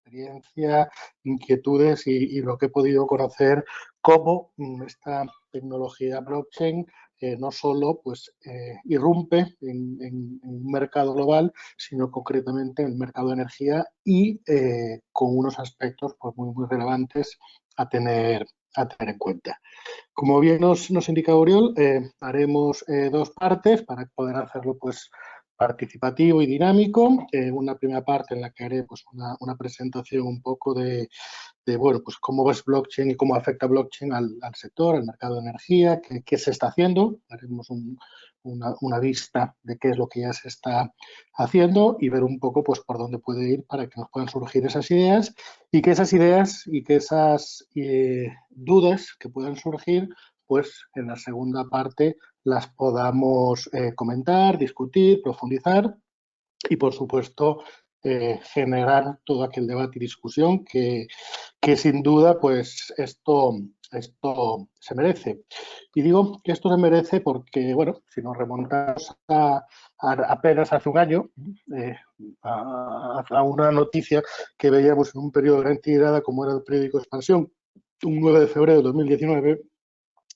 experiencia, inquietudes y lo que he podido conocer, cómo esta tecnología blockchain no solo pues, irrumpe en un mercado global, sino concretamente en el mercado de energía y con unos aspectos pues, muy relevantes a tener en cuenta. Como bien nos indica Oriol, haremos dos partes para poder hacerlo pues, participativo y dinámico. Una primera parte en la que haré pues, una presentación un poco bueno, pues cómo es blockchain y cómo afecta blockchain al sector, al mercado de energía, qué se está haciendo. Haremos una vista de qué es lo que ya se está haciendo y ver un poco pues, por dónde puede ir para que nos puedan surgir esas ideas y que esas ideas y que esas dudas que puedan surgir, pues en la segunda parte las podamos comentar, discutir, profundizar y, por supuesto, generar todo aquel debate y discusión que sin duda pues esto se merece. Y digo que esto se merece porque, bueno, si nos remontamos apenas hace un año, a una noticia que veíamos en un periodo de gran tirada como era el periódico Expansión, un 9 de febrero de 2019,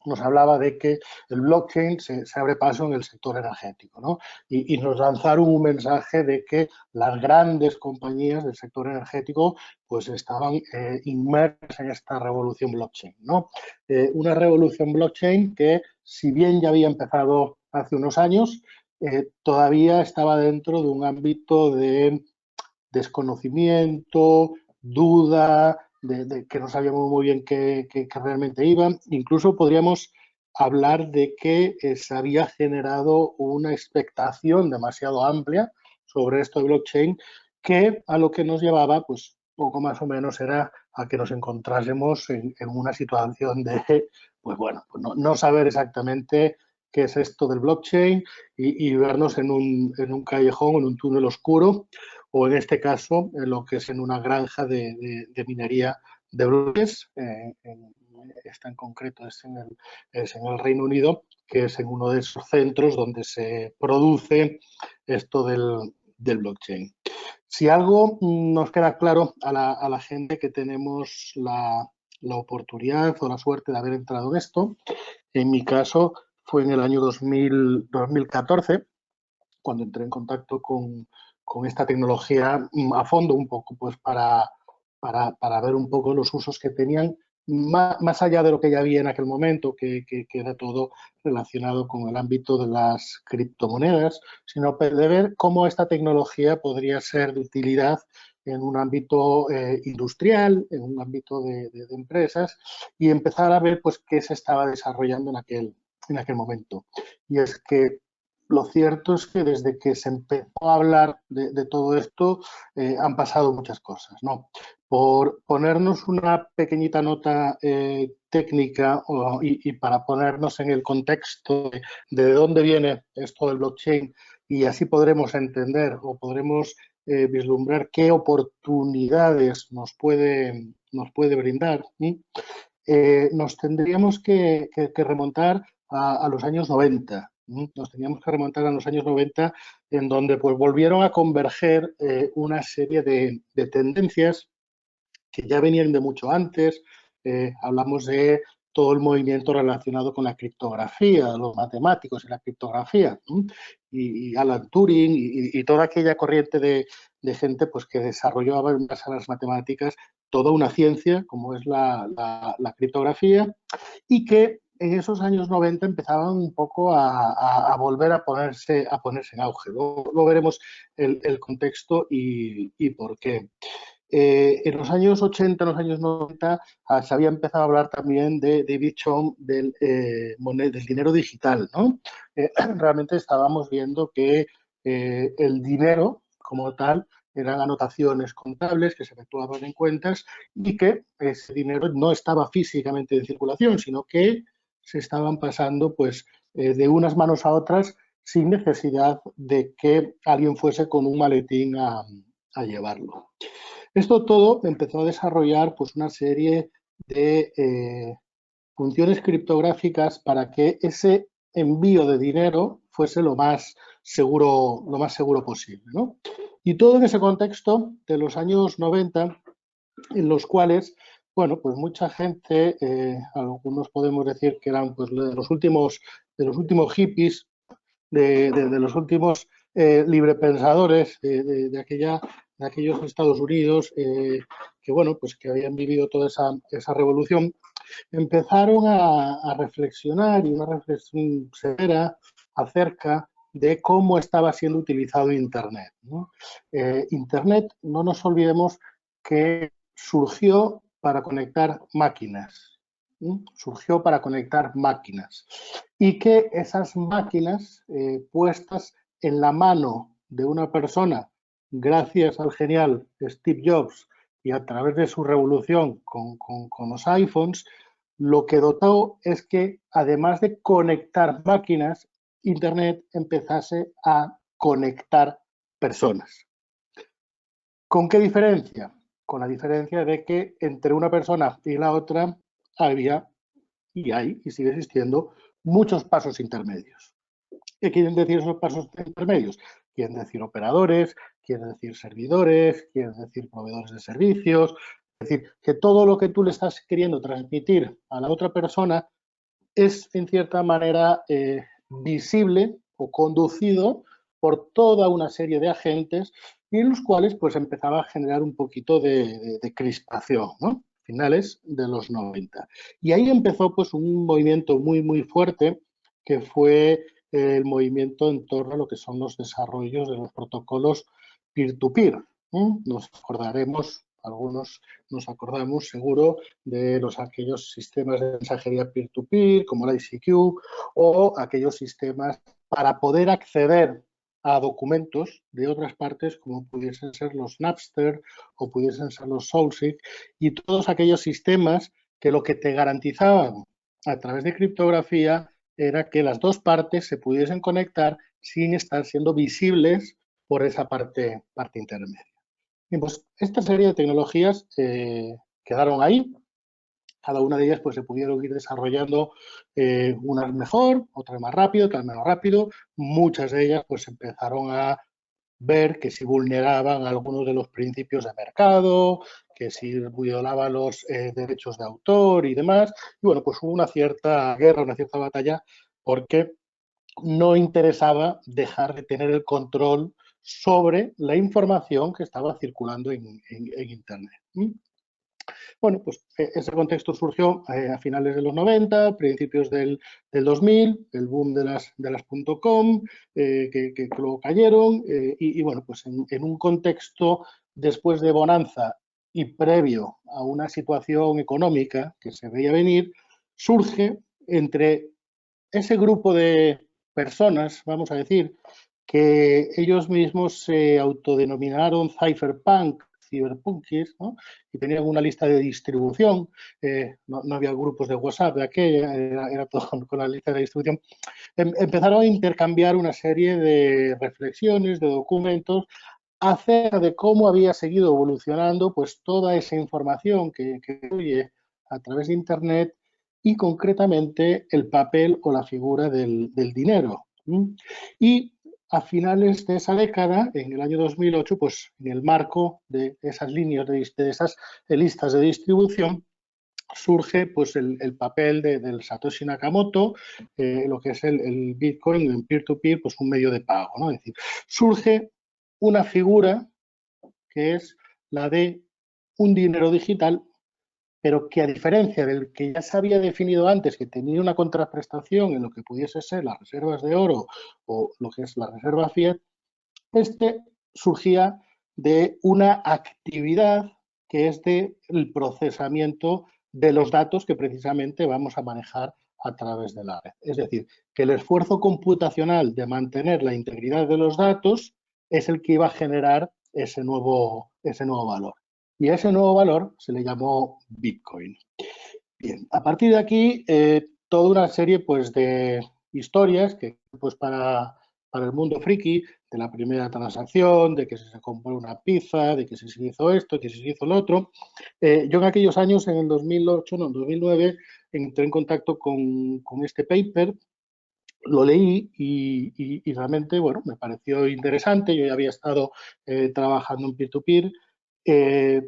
nos hablaba de que el blockchain se abre paso en el sector energético, ¿no? Y nos lanzaron un mensaje de que las grandes compañías del sector energético pues estaban inmersas en esta revolución blockchain, ¿no? Una revolución blockchain que, si bien ya había empezado hace unos años, todavía estaba dentro de un ámbito de desconocimiento, duda, de que no sabíamos muy bien qué realmente iba. Incluso podríamos hablar de que se había generado una expectación demasiado amplia sobre esto de blockchain, que a lo que nos llevaba, pues poco más o menos era a que nos encontrásemos en una situación de, pues bueno, pues no saber exactamente qué es esto del blockchain y vernos en un callejón, en un túnel oscuro, o en este caso, lo que es en una granja de minería de bloques. Esta en concreto es en el Reino Unido, que es en uno de esos centros donde se produce esto del blockchain. Si algo nos queda claro a la gente que tenemos la oportunidad o la suerte de haber entrado en esto, en mi caso fue en el año 2014, cuando entré en contacto con esta tecnología a fondo, un poco pues para ver un poco los usos que tenían, más allá de lo que ya había en aquel momento, que era todo relacionado con el ámbito de las criptomonedas, sino de ver cómo esta tecnología podría ser de utilidad en un ámbito industrial, en un ámbito de empresas, y empezar a ver pues qué se estaba desarrollando en aquel momento. Y es que lo cierto es que desde que se empezó a hablar de todo esto han pasado muchas cosas, ¿no? Por ponernos una pequeñita nota técnica y para ponernos en el contexto de dónde viene esto del blockchain, y así podremos entender o podremos vislumbrar qué oportunidades nos puede brindar. Nos tendríamos que remontar a los años 90. Nos teníamos que remontar a los años 90, en donde pues, volvieron a converger una serie de tendencias que ya venían de mucho antes. Hablamos de todo el movimiento relacionado con la criptografía, los matemáticos y la criptografía, y Alan Turing y toda aquella corriente de gente pues, que desarrollaba en base a las matemáticas toda una ciencia como es la criptografía, y que en esos años 90 empezaban un poco a volver a ponerse en auge. Luego veremos el contexto y por qué. En los años 80, en los años 90, se había empezado a hablar también de David Chaum del dinero digital, ¿no? Realmente estábamos viendo que el dinero como tal eran anotaciones contables que se efectuaban en cuentas y que ese dinero no estaba físicamente en circulación, sino que se estaban pasando pues, de unas manos a otras sin necesidad de que alguien fuese con un maletín a llevarlo. Esto todo empezó a desarrollar pues, una serie de funciones criptográficas para que ese envío de dinero fuese lo más seguro posible, ¿no? Y todo en ese contexto de los años 90 en los cuales, bueno, pues mucha gente, algunos podemos decir que eran pues de los últimos hippies, de los últimos librepensadores de aquellos Estados Unidos, que bueno, pues que habían vivido toda esa revolución, empezaron a reflexionar, y una reflexión severa acerca de cómo estaba siendo utilizado Internet, ¿no? Internet, no nos olvidemos que surgió para conectar máquinas, ¿no? Surgió para conectar máquinas, y que esas máquinas puestas en la mano de una persona, gracias al genial Steve Jobs y a través de su revolución con los iPhones, lo que dotó es que, además de conectar máquinas, Internet empezase a conectar personas. ¿Con qué diferencia? Con la diferencia de que entre una persona y la otra había, y hay, y sigue existiendo, muchos pasos intermedios. ¿Qué quieren decir esos pasos intermedios? Quieren decir operadores, quieren decir servidores, quieren decir proveedores de servicios. Es decir, que todo lo que tú le estás queriendo transmitir a la otra persona es, en cierta manera, visible o conducido por toda una serie de agentes, y en los cuales pues empezaba a generar un poquito de crispación, ¿no? Finales de los 90. Y ahí empezó pues un movimiento muy fuerte, que fue el movimiento en torno a lo que son los desarrollos de los protocolos peer-to-peer. Nos acordaremos, algunos nos acordamos seguro, de aquellos sistemas de mensajería peer-to-peer, como el ICQ, o aquellos sistemas para poder acceder a documentos de otras partes, como pudiesen ser los Napster o pudiesen ser los SoulSeek, y todos aquellos sistemas que lo que te garantizaban a través de criptografía era que las dos partes se pudiesen conectar sin estar siendo visibles por esa parte intermedia. Bien, pues esta serie de tecnologías quedaron ahí. Cada una de ellas pues se pudieron ir desarrollando, unas mejor, otras más rápido, otras menos rápido. Muchas de ellas pues empezaron a ver que si vulneraban algunos de los principios de mercado, que si violaban los derechos de autor y demás. Y bueno, pues hubo una cierta guerra, una cierta batalla, porque no interesaba dejar de tener el control sobre la información que estaba circulando en Internet. Bueno, pues ese contexto surgió a finales de los 90, principios del 2000, el boom de las .com, que luego cayeron, y bueno, pues en un contexto después de bonanza y previo a una situación económica que se veía venir, surge entre ese grupo de personas, vamos a decir, que ellos mismos se autodenominaron cypherpunk, ciberpunkies, ¿no? Y tenían una lista de distribución, no había grupos de WhatsApp de aquella, era todo con la lista de distribución. Empezaron a intercambiar una serie de reflexiones, de documentos, acerca de cómo había seguido evolucionando pues toda esa información que fluye a través de Internet, y concretamente el papel o la figura del dinero. Y a finales de esa década, en el año 2008, pues en el marco de esas líneas, de esas listas de distribución, surge pues el papel del Satoshi Nakamoto, lo que es el Bitcoin, el peer-to-peer, pues un medio de pago, ¿no? Es decir, surge una figura que es la de un dinero digital, pero que, a diferencia del que ya se había definido antes, que tenía una contraprestación en lo que pudiese ser las reservas de oro o lo que es la reserva fiat, este surgía de una actividad que es del procesamiento de los datos que precisamente vamos a manejar a través de la red. Es decir, que el esfuerzo computacional de mantener la integridad de los datos es el que iba a generar ese nuevo valor. Y a ese nuevo valor se le llamó Bitcoin. Bien, a partir de aquí, toda una serie pues, de historias que pues, para el mundo friki, de la primera transacción, de que se compró una pizza, de que se hizo esto, que se hizo lo otro. Yo en aquellos años, en el 2008, no, en 2009, entré en contacto con este paper, lo leí y realmente, bueno, me pareció interesante. Yo ya había estado trabajando en peer-to-peer,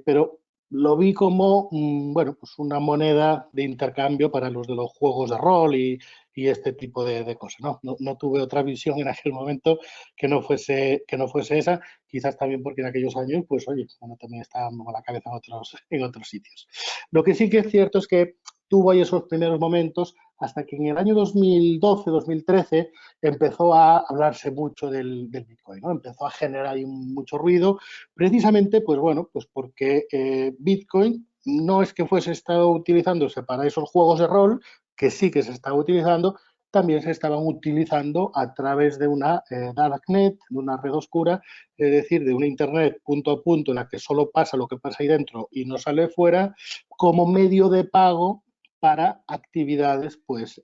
pero lo vi como, bueno, pues una moneda de intercambio para los de los juegos de rol y este tipo de cosas, ¿no? No tuve otra visión en aquel momento que no fuese esa, quizás también porque en aquellos años, pues oye, bueno, también estábamos con la cabeza en otros sitios. Lo que sí que es cierto es que tuvo ahí esos primeros momentos hasta que en el año 2012, 2013 empezó a hablarse mucho del Bitcoin, ¿no? Empezó a generar ahí mucho ruido, precisamente, pues bueno, pues porque Bitcoin no es que fuese estado utilizándose para esos juegos de rol, que sí que se estaba utilizando, también se estaban utilizando a través de una darknet, de una red oscura, es decir, de una internet punto a punto en la que solo pasa lo que pasa ahí dentro y no sale fuera, como medio de pago para actividades, pues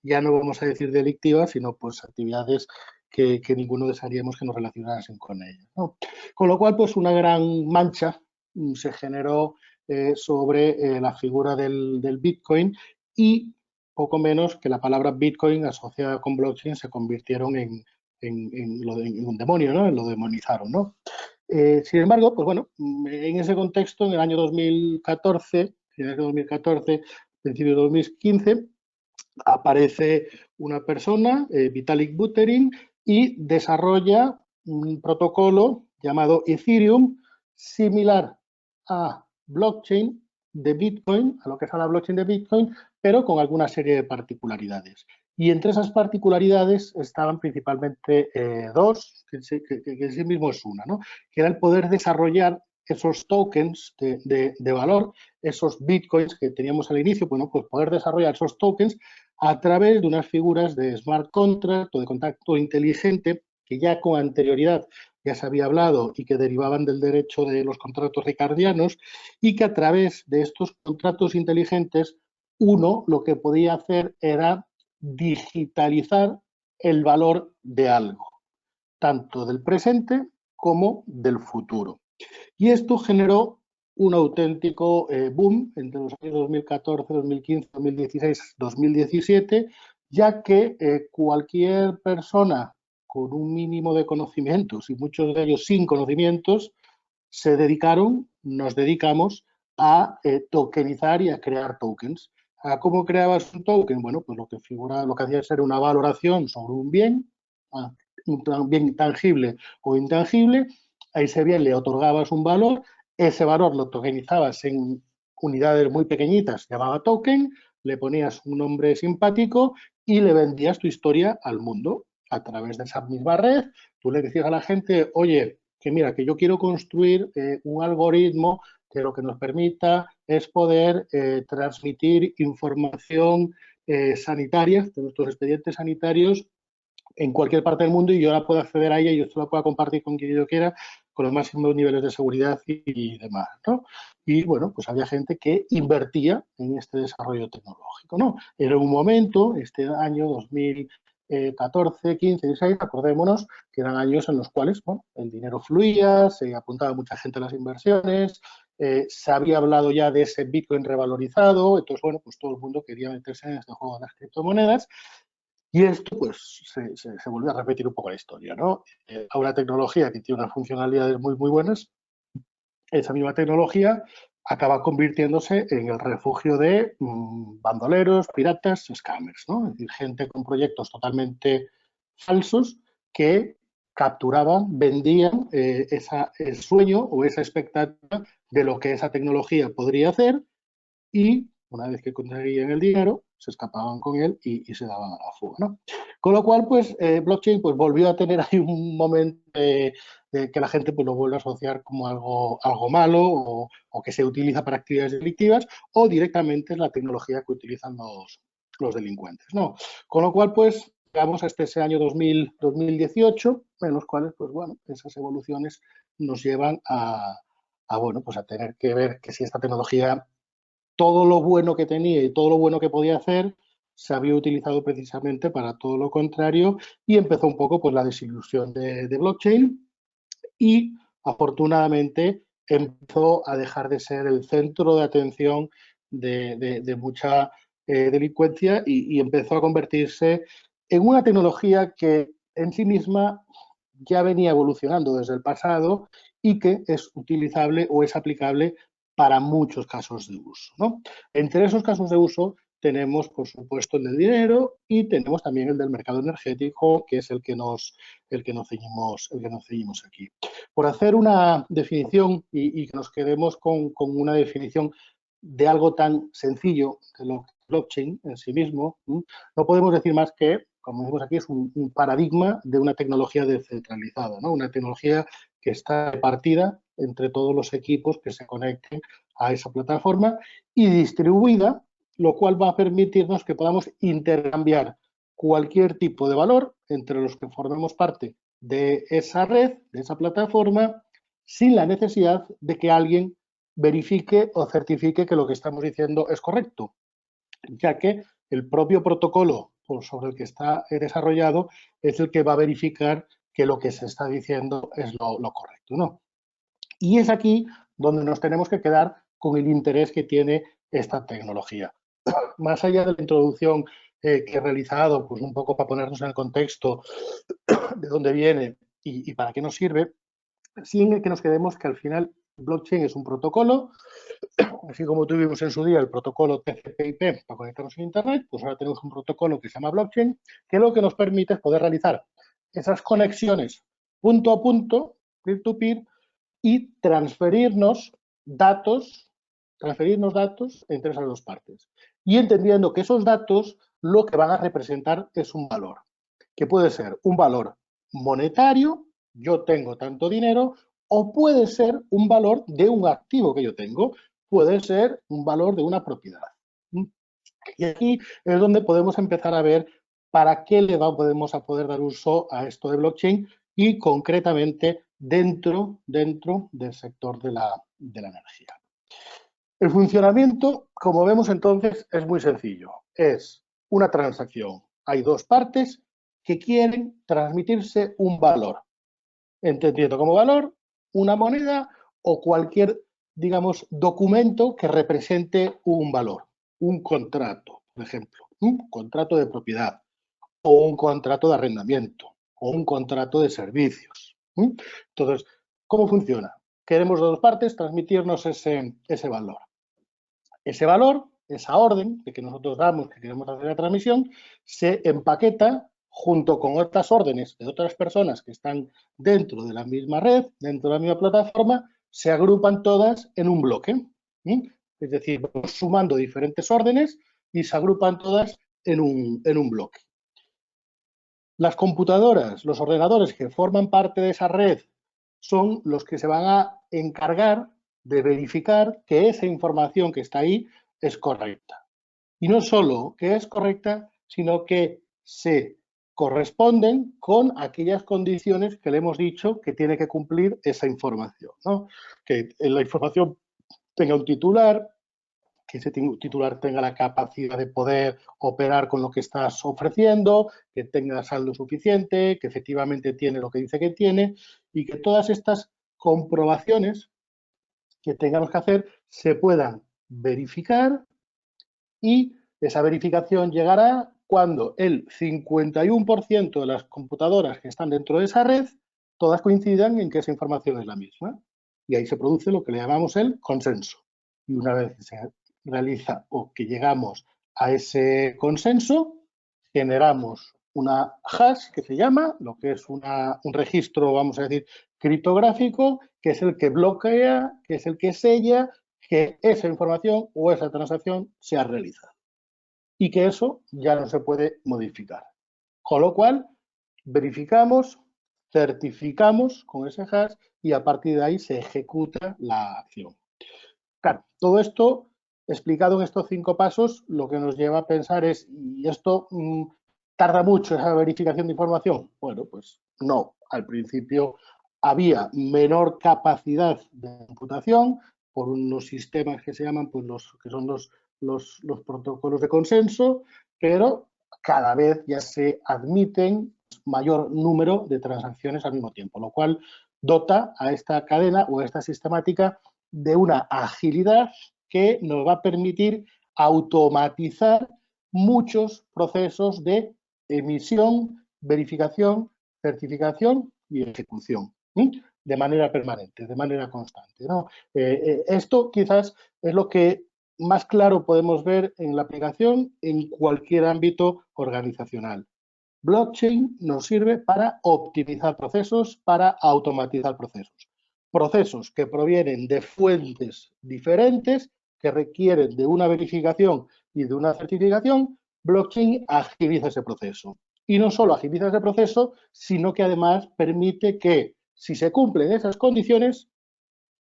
ya no vamos a decir delictivas, sino pues actividades que ninguno desearíamos que nos relacionasen con ellas, ¿no? Con lo cual, pues una gran mancha se generó sobre la figura del Bitcoin y poco menos que la palabra Bitcoin asociada con blockchain se convirtieron en un demonio, ¿no? Lo demonizaron, ¿no? Sin embargo, pues bueno, en ese contexto, en el año 2014, finales de 2014, principio de 2015, aparece una persona, Vitalik Buterin, y desarrolla un protocolo llamado Ethereum, similar a blockchain de Bitcoin, a lo que es a la blockchain de Bitcoin, pero con alguna serie de particularidades. Y entre esas particularidades estaban principalmente dos, que en sí mismo es una, ¿no? Que era el poder desarrollar esos tokens de valor, esos bitcoins que teníamos al inicio, bueno, pues poder desarrollar esos tokens a través de unas figuras de smart contract o de contacto inteligente que ya con anterioridad ya se había hablado y que derivaban del derecho de los contratos ricardianos y que a través de estos contratos inteligentes uno lo que podía hacer era digitalizar el valor de algo, tanto del presente como del futuro. Y esto generó un auténtico boom entre los años 2014, 2015, 2016, 2017, ya que cualquier persona con un mínimo de conocimientos, y muchos de ellos sin conocimientos, nos dedicamos a tokenizar y a crear tokens. ¿A cómo creabas un token? Bueno, pues lo que hacía ser una valoración sobre un bien tangible o intangible. A ese bien le otorgabas un valor, ese valor lo tokenizabas en unidades muy pequeñitas, llamaba token, le ponías un nombre simpático y le vendías tu historia al mundo a través de esa misma red. Tú le decías a la gente, oye, que mira, que yo quiero construir un algoritmo que lo que nos permita es poder transmitir información sanitaria de nuestros expedientes sanitarios en cualquier parte del mundo y yo la puedo acceder a ella y yo la pueda compartir con quien yo quiera con los máximos niveles de seguridad y demás, ¿no? Y bueno, pues había gente que invertía en este desarrollo tecnológico, ¿no? Era un momento, este año 2014, 15, 16, acordémonos que eran años en los cuales, bueno, el dinero fluía, se apuntaba mucha gente a las inversiones, se había hablado ya de ese Bitcoin revalorizado, entonces, bueno, pues todo el mundo quería meterse en este juego de las criptomonedas y esto, pues, se vuelve a repetir un poco la historia, ¿no? A una tecnología que tiene unas funcionalidades muy, muy buenas, esa misma tecnología acaba convirtiéndose en el refugio de bandoleros, piratas, scammers, ¿no? Es decir, gente con proyectos totalmente falsos que capturaban, vendían el sueño o esa expectativa de lo que esa tecnología podría hacer y una vez que conseguían el dinero, se escapaban con él y se daban a la fuga, ¿no? Con lo cual, pues, blockchain pues, volvió a tener ahí un momento de que la gente pues, lo vuelve a asociar como algo malo o que se utiliza para actividades delictivas o directamente es la tecnología que utilizan los delincuentes, ¿no? Con lo cual, pues, llegamos hasta ese año 2018, en los cuales, pues, bueno, esas evoluciones nos llevan bueno, pues a tener que ver que si esta tecnología todo lo bueno que tenía y todo lo bueno que podía hacer se había utilizado precisamente para todo lo contrario y empezó un poco pues la desilusión de blockchain y afortunadamente empezó a dejar de ser el centro de atención de mucha delincuencia y empezó a convertirse en una tecnología que en sí misma ya venía evolucionando desde el pasado y que es utilizable o es aplicable para muchos casos de uso, ¿no? Entre esos casos de uso tenemos, por supuesto, el del dinero y tenemos también el del mercado energético, que es el que nos ceñimos aquí. Por hacer una definición y que nos quedemos con una definición de algo tan sencillo de lo que es blockchain en sí mismo, no podemos decir más que, como decimos aquí, es un paradigma de una tecnología descentralizada, ¿no? Una tecnología que está repartida entre todos los equipos que se conecten a esa plataforma y distribuida, lo cual va a permitirnos que podamos intercambiar cualquier tipo de valor entre los que formemos parte de esa red, de esa plataforma, sin la necesidad de que alguien verifique o certifique que lo que estamos diciendo es correcto, ya que el propio protocolo sobre el que está desarrollado es el que va a verificar que lo que se está diciendo es lo correcto, ¿no? Y es aquí donde nos tenemos que quedar con el interés que tiene esta tecnología. Más allá de la introducción que he realizado, pues un poco para ponernos en el contexto de dónde viene y para qué nos sirve, sí en el que nos quedemos que al final blockchain es un protocolo, así como tuvimos en su día el protocolo TCP/IP para conectarnos a Internet, pues ahora tenemos un protocolo que se llama blockchain, que lo que nos permite es poder realizar esas conexiones punto a punto, peer-to-peer, y transferirnos datos entre esas dos partes. Y entendiendo que esos datos lo que van a representar es un valor, que puede ser un valor monetario, yo tengo tanto dinero, o puede ser un valor de un activo que yo tengo, puede ser un valor de una propiedad. Y aquí es donde podemos empezar a ver para qué podemos poder dar uso a esto de blockchain y concretamente dentro del sector de la energía. El funcionamiento, como vemos entonces, es muy sencillo. Es una transacción. Hay dos partes que quieren transmitirse un valor, entendiendo como valor una moneda o cualquier, digamos, documento que represente un valor, un contrato, por ejemplo, un contrato de propiedad o un contrato de arrendamiento o un contrato de servicios. Entonces, ¿cómo funciona? Queremos dos partes transmitirnos ese valor. Ese valor, esa orden de que nosotros damos que queremos hacer la transmisión, se empaqueta junto con otras órdenes de otras personas que están dentro de la misma red, dentro de la misma plataforma, se agrupan todas en un bloque. Es decir, vamos sumando diferentes órdenes y se agrupan todas en un bloque. Las computadoras, los ordenadores que forman parte de esa red son los que se van a encargar de verificar que esa información que está ahí es correcta. Y no solo que es correcta, sino que se corresponden con aquellas condiciones que le hemos dicho que tiene que cumplir esa información, ¿no? Que la información tenga un titular, que ese titular tenga la capacidad de poder operar con lo que estás ofreciendo, que tenga saldo suficiente, que efectivamente tiene lo que dice que tiene y que todas estas comprobaciones que tengamos que hacer se puedan verificar y esa verificación llegará cuando el 51% de las computadoras que están dentro de esa red todas coincidan en que esa información es la misma. Y ahí se produce lo que le llamamos el consenso. Y una vez se realiza o que llegamos a ese consenso, generamos una hash que se llama, lo que es un registro, vamos a decir, criptográfico, que es el que bloquea, que es el que sella que esa información o esa transacción se ha realizado y que eso ya no se puede modificar. Con lo cual, verificamos, certificamos con ese hash y a partir de ahí se ejecuta la acción. Claro, todo esto explicado en estos 5 pasos, lo que nos lleva a pensar es, ¿y esto tarda mucho esa verificación de información? Bueno, pues no. Al principio había menor capacidad de computación por unos sistemas que se llaman, pues que son los protocolos de consenso, pero cada vez ya se admiten mayor número de transacciones al mismo tiempo, lo cual dota a esta cadena o a esta sistemática de una agilidad que nos va a permitir automatizar muchos procesos de emisión, verificación, certificación y ejecución. de manera permanente, de manera constante, ¿no? Esto quizás es lo que más claro podemos ver en la aplicación en cualquier ámbito organizacional. Blockchain nos sirve para optimizar procesos, para automatizar procesos. Procesos que provienen de fuentes diferentes, que requieren de una verificación y de una certificación. Blockchain agiliza ese proceso. Y no solo agiliza ese proceso, sino que además permite que, si se cumplen esas condiciones,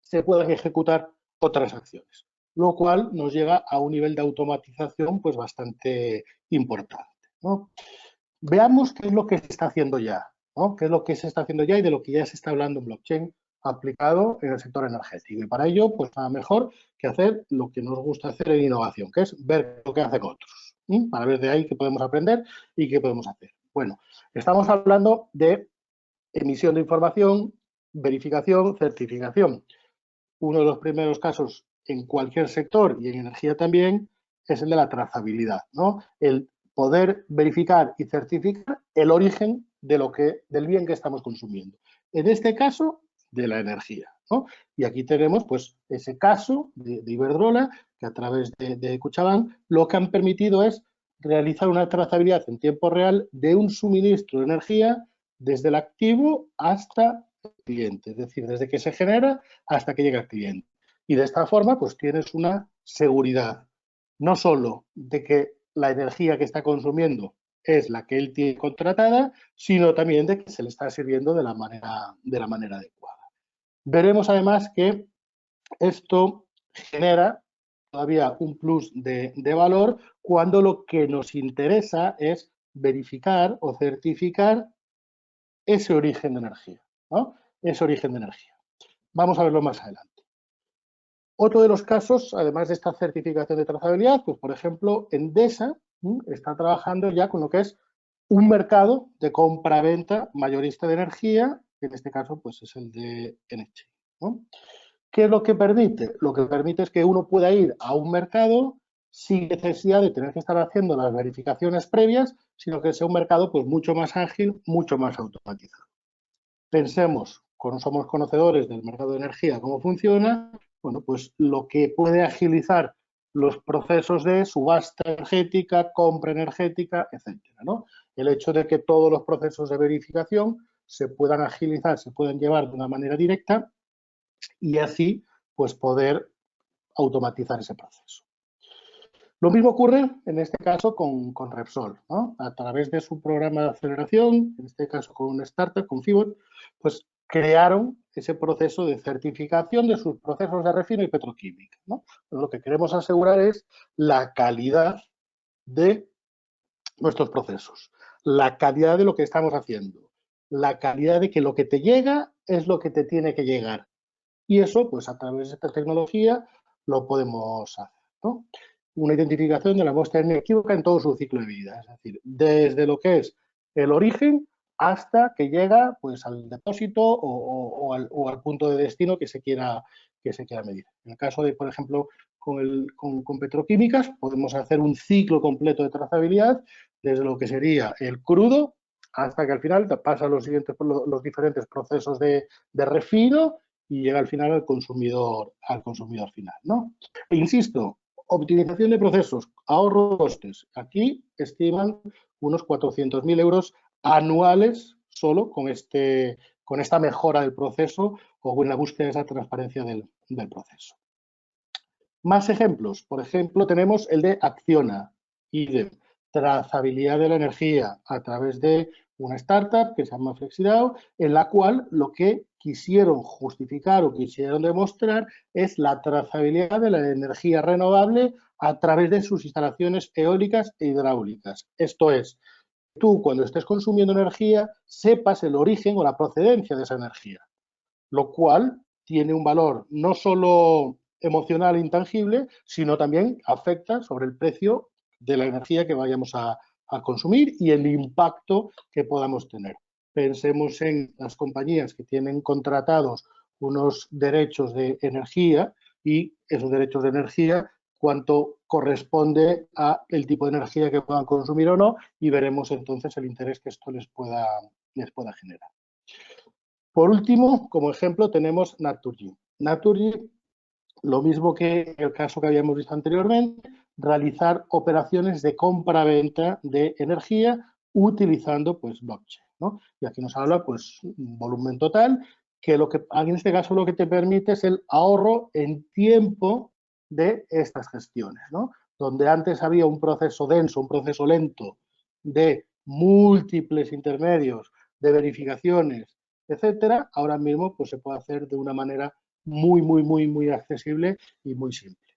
se puedan ejecutar otras acciones, lo cual nos llega a un nivel de automatización pues bastante importante, ¿no? Veamos qué es lo que se está haciendo ya, ¿no? Qué es lo que se está haciendo ya y de lo que ya se está hablando en blockchain aplicado en el sector energético. Y para ello, pues nada mejor que hacer lo que nos gusta hacer en innovación, que es ver lo que hacen otros, ¿sí? Para ver de ahí qué podemos aprender y qué podemos hacer. Bueno, estamos hablando de emisión de información, verificación, certificación. Uno de los primeros casos en cualquier sector y en energía también es el de la trazabilidad, ¿no? El poder verificar y certificar el origen de del bien que estamos consumiendo. En este caso, de la energía, ¿no? Y aquí tenemos pues ese caso de Iberdrola, que a través de Cuchabán lo que han permitido es realizar una trazabilidad en tiempo real de un suministro de energía desde el activo hasta el cliente, es decir, desde que se genera hasta que llega al cliente. Y de esta forma, pues tienes una seguridad, no solo de que la energía que está consumiendo es la que él tiene contratada, sino también de que se le está sirviendo de la manera adecuada. Veremos además que esto genera todavía un plus de valor cuando lo que nos interesa es verificar o certificar ese origen de energía, ¿no? Ese origen de energía. Vamos a verlo más adelante. Otro de los casos, además de esta certificación de trazabilidad, pues por ejemplo, Endesa está trabajando ya con lo que es un mercado de compra-venta mayorista de energía, que en este caso pues es el de Enedge, ¿no? ¿Qué es lo que permite? Lo que permite es que uno pueda ir a un mercado sin necesidad de tener que estar haciendo las verificaciones previas, sino que sea un mercado pues mucho más ágil, mucho más automatizado. Pensemos, somos conocedores del mercado de energía, cómo funciona, bueno, pues lo que puede agilizar los procesos de subasta energética, compra energética, etcétera, ¿no? El hecho de que todos los procesos de verificación se puedan agilizar, se puedan llevar de una manera directa y así pues poder automatizar ese proceso. Lo mismo ocurre en este caso con Repsol, ¿no? A través de su programa de aceleración, en este caso con una startup, con Fibot, pues crearon ese proceso de certificación de sus procesos de refino y petroquímica, ¿no? Lo que queremos asegurar es la calidad de nuestros procesos, la calidad de lo que estamos haciendo, la calidad de que lo que te llega es lo que te tiene que llegar. Y eso, pues a través de esta tecnología, lo podemos hacer, ¿no? Una identificación de la muestra inequívoca en todo su ciclo de vida, es decir, desde lo que es el origen hasta que llega pues, al depósito o al punto de destino que se quiera medir. En el caso de, por ejemplo, con petroquímicas, podemos hacer un ciclo completo de trazabilidad desde lo que sería el crudo hasta que al final pasa los diferentes procesos de refino y llega al final al consumidor final, ¿no? E insisto, optimización de procesos, ahorro de costes. Aquí estiman unos 400.000 euros anuales solo con esta mejora del proceso o con la búsqueda de esa transparencia del proceso. Más ejemplos. Por ejemplo, tenemos el de Acciona, IDEM, trazabilidad de la energía a través de una startup que se llama FlexiDAO, en la cual lo que quisieron justificar o quisieron demostrar es la trazabilidad de la energía renovable a través de sus instalaciones eólicas e hidráulicas. Esto es, tú cuando estés consumiendo energía sepas el origen o la procedencia de esa energía, lo cual tiene un valor no solo emocional e intangible, sino también afecta sobre el precio de la energía que vayamos a consumir y el impacto que podamos tener. Pensemos en las compañías que tienen contratados unos derechos de energía y esos derechos de energía cuánto corresponde a el tipo de energía que puedan consumir o no y veremos entonces el interés que esto les pueda generar. Por último, como ejemplo, tenemos Naturgy. Naturgy, lo mismo que el caso que habíamos visto anteriormente, realizar operaciones de compra-venta de energía utilizando pues blockchain, ¿no? Y aquí nos habla pues un volumen total que en este caso lo que te permite es el ahorro en tiempo de estas gestiones, ¿no? Donde antes había un proceso denso, un proceso lento de múltiples intermedios, de verificaciones, etcétera, ahora mismo pues se puede hacer de una manera muy accesible y muy simple.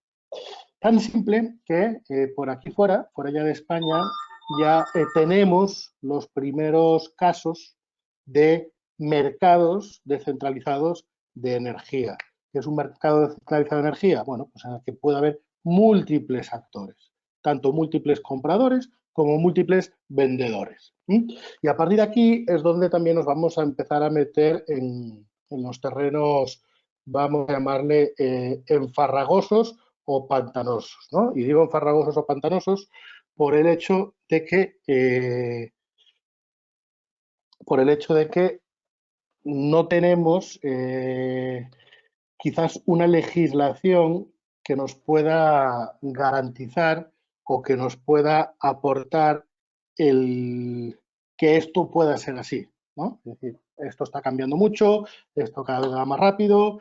Tan simple que por aquí fuera ya de España, ya tenemos los primeros casos de mercados descentralizados de energía. ¿Qué es un mercado descentralizado de energía? Bueno, pues en el que puede haber múltiples actores, tanto múltiples compradores como múltiples vendedores. Y a partir de aquí es donde también nos vamos a empezar a meter en los terrenos, vamos a llamarle enfarragosos o pantanosos, ¿no? Y digo enfarragosos o pantanosos por el hecho de que no tenemos quizás una legislación que nos pueda garantizar o que nos pueda aportar el que esto pueda ser así, ¿no? Es decir, esto está cambiando mucho, esto cada vez va más rápido,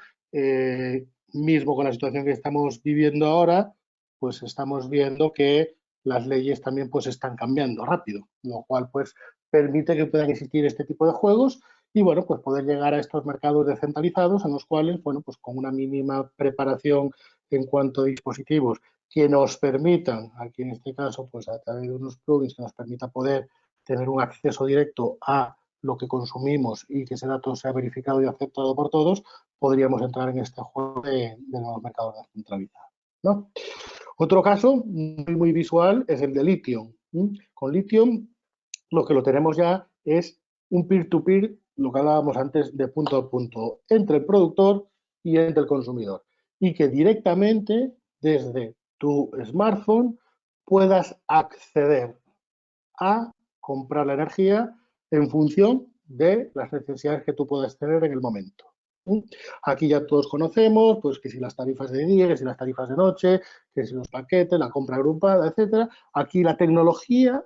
mismo con la situación que estamos viviendo ahora, pues estamos viendo que las leyes también pues están cambiando rápido, lo cual pues permite que puedan existir este tipo de juegos y bueno, pues poder llegar a estos mercados descentralizados en los cuales, bueno, pues con una mínima preparación en cuanto a dispositivos que nos permitan, aquí en este caso, pues a través de unos plugins que nos permita poder tener un acceso directo a lo que consumimos y que ese dato sea verificado y aceptado por todos, podríamos entrar en este juego de los mercados descentralizados, ¿no? Otro caso muy visual es el de Lithium. Con Lithium lo que lo tenemos ya es un peer-to-peer, lo que hablábamos antes de punto a punto, entre el productor y entre el consumidor. Y que directamente desde tu smartphone puedas acceder a comprar la energía en función de las necesidades que tú puedas tener en el momento. Aquí ya todos conocemos, pues que si las tarifas de día, que si las tarifas de noche, que si los paquetes, la compra agrupada, etcétera. Aquí la tecnología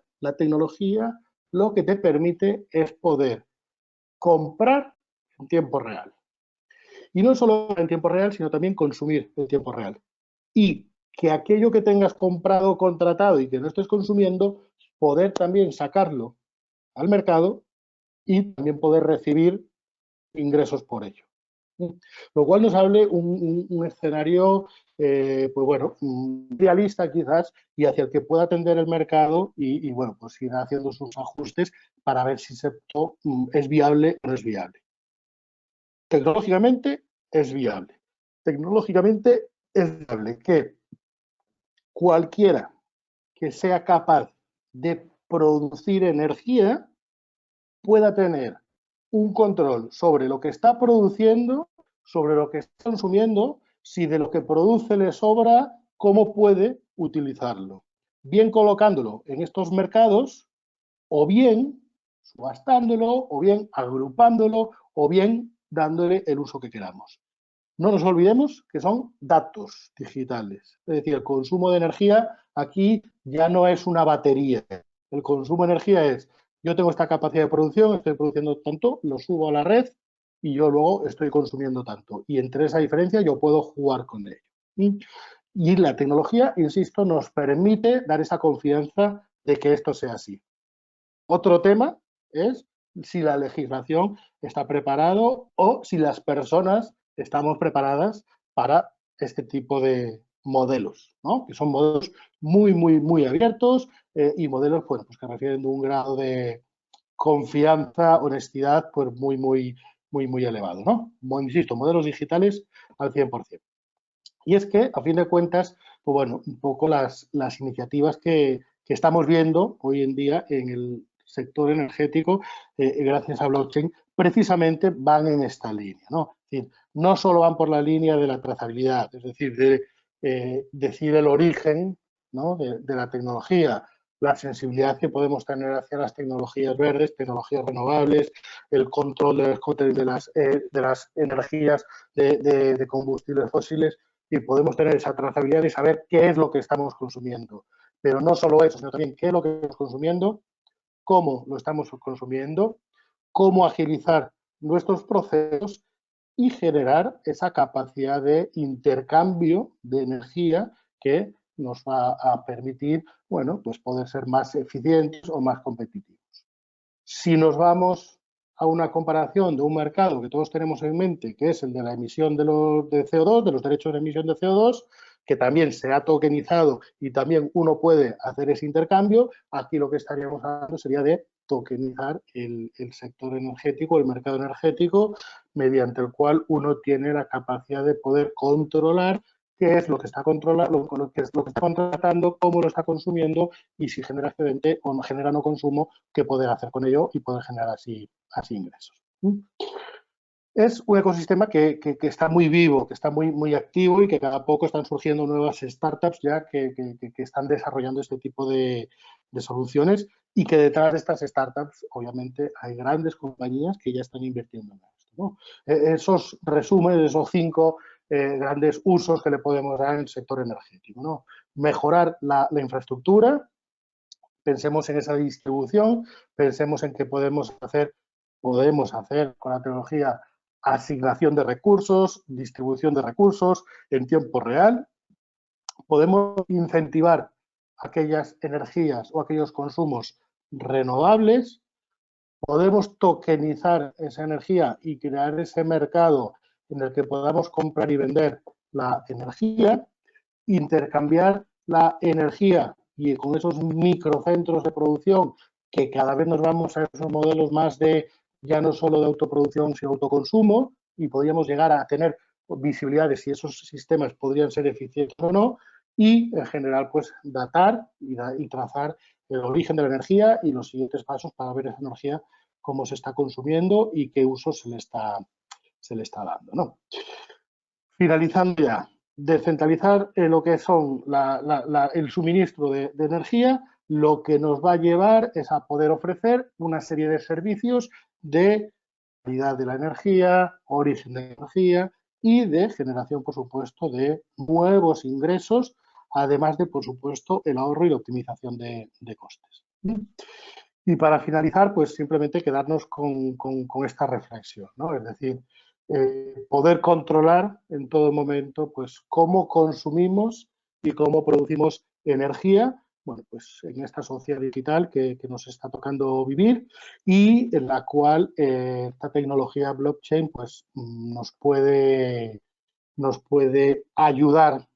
lo que te permite es poder comprar en tiempo real. Y no solo en tiempo real, sino también consumir en tiempo real. Y que aquello que tengas comprado o contratado y que no estés consumiendo, poder también sacarlo al mercado y también poder recibir ingresos por ello. Lo cual nos hable un escenario, pues bueno, realista quizás y hacia el que pueda atender el mercado y bueno, pues ir haciendo sus ajustes para ver si esto es viable o no es viable. Tecnológicamente es viable. Tecnológicamente es viable que cualquiera que sea capaz de producir energía pueda tener un control sobre lo que está produciendo, sobre lo que está consumiendo, si de lo que produce le sobra, cómo puede utilizarlo. Bien colocándolo en estos mercados, o bien subastándolo, o bien agrupándolo, o bien dándole el uso que queramos. No nos olvidemos que son datos digitales. Es decir, el consumo de energía aquí ya no es una batería. El consumo de energía es, yo tengo esta capacidad de producción, estoy produciendo tanto, lo subo a la red y yo luego estoy consumiendo tanto. Y entre esa diferencia yo puedo jugar con ello. Y la tecnología, insisto, nos permite dar esa confianza de que esto sea así. Otro tema es si la legislación está preparado o si las personas estamos preparadas para este tipo de modelos, ¿no? Que son modelos muy abiertos y modelos pues, que refieren de un grado de confianza, honestidad, pues muy elevado, ¿no? Como insisto, modelos digitales al 100%. Y es que, a fin de cuentas, pues bueno, un poco las iniciativas que estamos viendo hoy en día en el sector energético, gracias a blockchain, precisamente van en esta línea, ¿no? Es decir, no solo van por la línea de la trazabilidad, es decir, de decir el origen, ¿no? de la tecnología, la sensibilidad que podemos tener hacia las tecnologías verdes, tecnologías renovables, el control de las energías de combustibles fósiles, y podemos tener esa trazabilidad y saber qué es lo que estamos consumiendo. Pero no solo eso, sino también qué es lo que estamos consumiendo, cómo lo estamos consumiendo, cómo agilizar nuestros procesos y generar esa capacidad de intercambio de energía que nos va a permitir, bueno, pues poder ser más eficientes o más competitivos. Si nos vamos a una comparación de un mercado que todos tenemos en mente, que es el de la emisión de CO2, de los derechos de emisión de CO2, que también se ha tokenizado y también uno puede hacer ese intercambio, aquí lo que estaríamos hablando sería de tokenizar el sector energético, el mercado energético, mediante el cual uno tiene la capacidad de poder controlar qué es lo que está controlando, qué es lo que está contratando, cómo lo está consumiendo y si genera excedente o genera no consumo, qué poder hacer con ello y poder generar así ingresos. Es un ecosistema que está muy vivo, que está muy activo y que cada poco están surgiendo nuevas startups ya que están desarrollando este tipo de soluciones y que detrás de estas startups, obviamente, hay grandes compañías que ya están invirtiendo en esto, ¿no? Esos resúmenes, esos 5 grandes usos que le podemos dar en el sector energético, ¿no? Mejorar la infraestructura, pensemos en esa distribución, pensemos en que podemos hacer con la tecnología asignación de recursos, distribución de recursos en tiempo real. Podemos incentivar aquellas energías o aquellos consumos renovables. Podemos tokenizar esa energía y crear ese mercado en el que podamos comprar y vender la energía, intercambiar la energía y con esos microcentros de producción que cada vez nos vamos a esos modelos más de ya no solo de autoproducción sino autoconsumo y podríamos llegar a tener visibilidad de si esos sistemas podrían ser eficientes o no y en general pues datar y trazar el origen de la energía y los siguientes pasos para ver esa energía cómo se está consumiendo y qué uso se le está dando, ¿no? Finalizando ya, descentralizar lo que son el suministro de energía, lo que nos va a llevar es a poder ofrecer una serie de servicios de calidad de la energía, origen de energía y de generación, por supuesto, de nuevos ingresos, además de, por supuesto, el ahorro y la optimización de costes. Y para finalizar, pues simplemente quedarnos con esta reflexión, ¿no? Es decir, poder controlar en todo momento pues cómo consumimos y cómo producimos energía, bueno, pues en esta sociedad digital que nos está tocando vivir y en la cual esta tecnología blockchain pues nos puede ayudar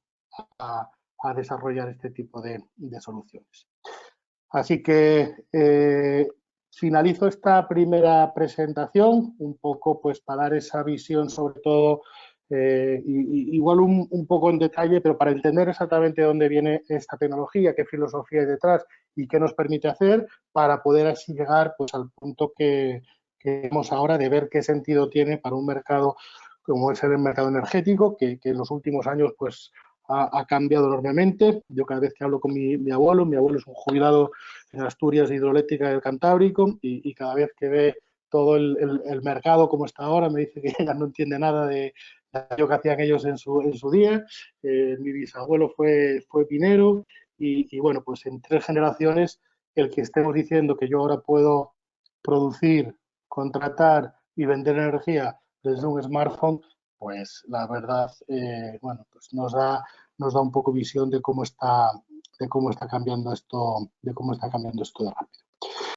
a desarrollar este tipo de soluciones. Así que finalizo esta primera presentación un poco pues para dar esa visión sobre todo, igual un poco en detalle, pero para entender exactamente dónde viene esta tecnología, qué filosofía hay detrás y qué nos permite hacer para poder así llegar pues al punto que vemos ahora de ver qué sentido tiene para un mercado como es el mercado energético, que en los últimos años pues ha cambiado enormemente. Yo cada vez que hablo con mi abuelo es un jubilado en Asturias Hidroeléctrica del Cantábrico y cada vez que ve todo el mercado como está ahora me dice que ya no entiende nada de lo que hacían ellos en su día. Mi bisabuelo fue minero y bueno, pues en 3 generaciones el que estemos diciendo que yo ahora puedo producir, contratar y vender energía desde un smartphone, pues la verdad, bueno, pues nos da un poco visión de cómo está cambiando esto de rápido.